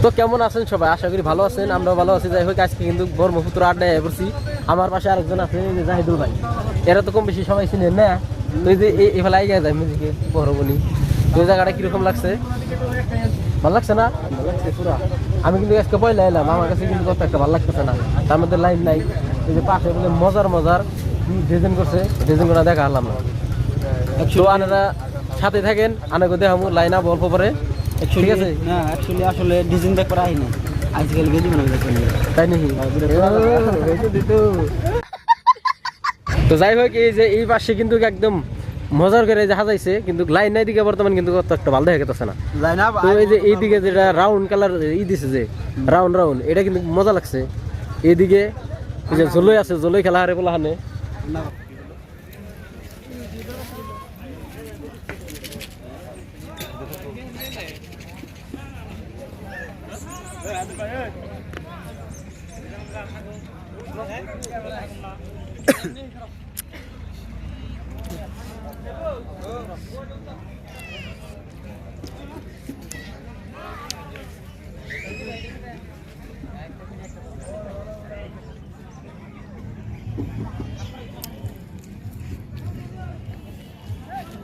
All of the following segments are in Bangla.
তো কেমন আছেন সবাই? আশা করি ভালো আছেন, আমরাও ভালো আছি। যাই হোক, আজকে কিন্তু ব্রহ্মপুত্র আড্ডায় বসছি। আমার পাশে আরেকজন আছে, এই যে জাহিদুল ভাই। এরা তো কম বেশি সবাই চিনেন না? তো এই যে এভাবে আইগা যায় মিউজিকে বড় বনি। তো এই জায়গাটা কিরকম লাগছে? ভালো লাগছে না? আমি কিন্তু আজকে পয়লা এলাম, আমার কাছে কিন্তু কত একটা ভালো লাগতেছে না। তার মধ্যে লাইন নাই। এই যে পাশে বলে মজার মজার ডিজাইন করছে, ডিজাইন করে দেখা হলাম না। তো আনারা সাথে থাকেন, আনাকে দেখাবো লাইন আপ অল্প পরে। ঠিক আছে না অ্যাকচুয়ালি আসলে ডিজাইন দেখ করা হয়নি আজকাল বেদি মনে হয় তাই নাকি? তো যাই হোক, এই যে এই পাশে কিন্তু একদম মজার করে যে সাজাইছে, কিন্তু লাইন নাই দিকে বর্তমান কিন্তু কত একটা ভালো দেখা গেছে না। তো এই যে এইদিকে যেটা রাউন্ড কালার ই দিছে, যে রাউন্ড রাউন্ড, এটা কিন্তু মজা লাগছে। এইদিকে এই যে জলই আছে, জলই খেলা হারে বলা হানে।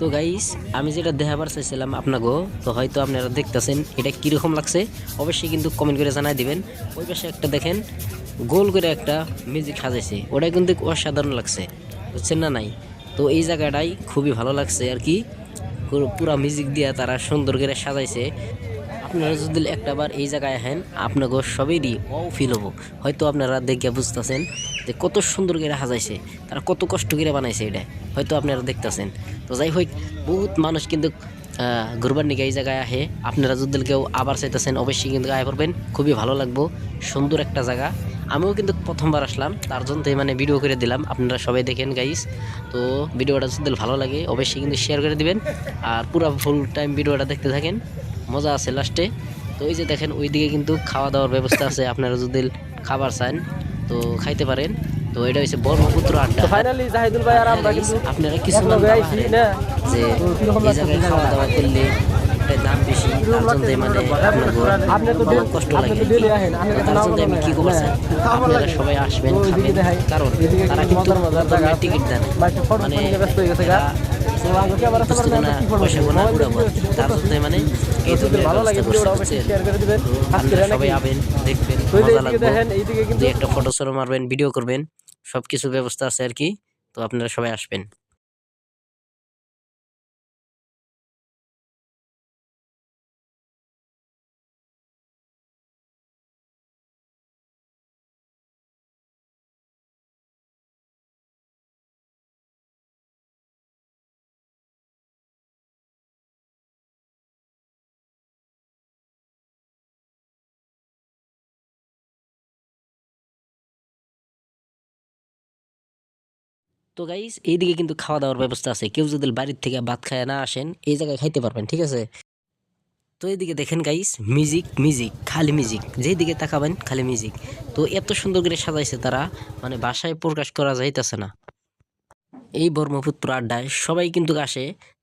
তো গাইস, আমি যেটা দেখাবার চাইছিলাম আপনাকেও, তো হয়তো আপনারা দেখতেছেন এটা কীরকম লাগছে, অবশ্যই কিন্তু কমেন্ট করে জানাই দিবেন। ওই পাশে একটা দেখেন গোল করে একটা মিউজিক সাজাইছে, ওটা কিন্তু অসাধারণ লাগছে, বুঝছেন না নাই? তো এই জায়গাটাই খুবই ভালো লাগছে আর কি, পুরা মিউজিক দিয়ে তারা সুন্দর করে সাজাইছে। আপনারা যদি একটাবার এই জায়গায় আসেন, আপনাকে সবেরই ফিল হবো। হয়তো আপনারা দেখে বুঝতেছেন যে কত সুন্দর করে সাজাইছে, তারা কত কষ্ট করে বানাইছে, এটা হয়তো আপনারা দেখতেছেন। তো যাই হোক, বহুত মানুষ কিন্তু ঘুরবার নিকে এই জায়গায় আহে। আপনারা যদি কেউ আবার চাইতেছেন, অবশ্যই কিন্তু আয় করবেন, খুবই ভালো লাগবো, সুন্দর একটা জায়গা। আমিও কিন্তু প্রথমবার আসলাম, তার জন্য মানে ভিডিও করে দিলাম, আপনারা সবাই দেখেন গাইস। তো ভিডিওটা যদি ভালো লাগে অবশ্যই কিন্তু শেয়ার করে দিবেন, আর পুরো ফুল টাইম ভিডিওটা দেখতে থাকেন, মজা আছে লাস্টে। তো এই যে দেখেন ওইদিকে কিন্তু খাওয়া দাওয়ার ব্যবস্থা আছে, আপনারা যদি খাবার চান তো খাইতে পারেন। তো এটা হচ্ছে ব্রহ্মপুত্র আড্ডা। তো ফাইনালি জাহিদুল ভাই আর আমরা কিন্তু আপনারা কিছু আইছি না। যে এই জায়গায় খাওয়া দাওয়া করলে একটা দাম বেশি, তার জন্য মানে আপনি তো আপনার কষ্ট লাগে। তার জন্য আমি কি করছি, আপনারা সবাই আসবেন, খাবেন, কারণ তারা কিন্তু টিকিট দেন, মানে পয়সা গোনা উড়াবো, তার জন্য মানে এই ধরনের আপনারা সবাই আবেন, দেখবেন, মজা লাগবে। দুই একটা ফটো সরো মারবেন, ভিডিও করবেন, সবকিছু ব্যবস্থা আছে আর কি। তো আপনারা সবাই আসবেন। তো গাইস, এইদিকে কিন্তু খাওয়া দাওয়ার ব্যবস্থা আছে, কেউ যদি বাড়ির থেকে ভাত খায় না আসেন, এই জায়গায় খাইতে পারবেন, ঠিক আছে? তো এইদিকে দেখেন গাইস, মিউজিক মিউজিক খালি মিউজিক, যেদিকে তাকাবেন খালি মিউজিক। তো এত সুন্দর করে সাজাইছে তারা, মানে ভাষায় প্রকাশ করা যাইতেছে না। এই ব্রহ্মপুত্র আড্ডায় সবাই কিন্তু আসে,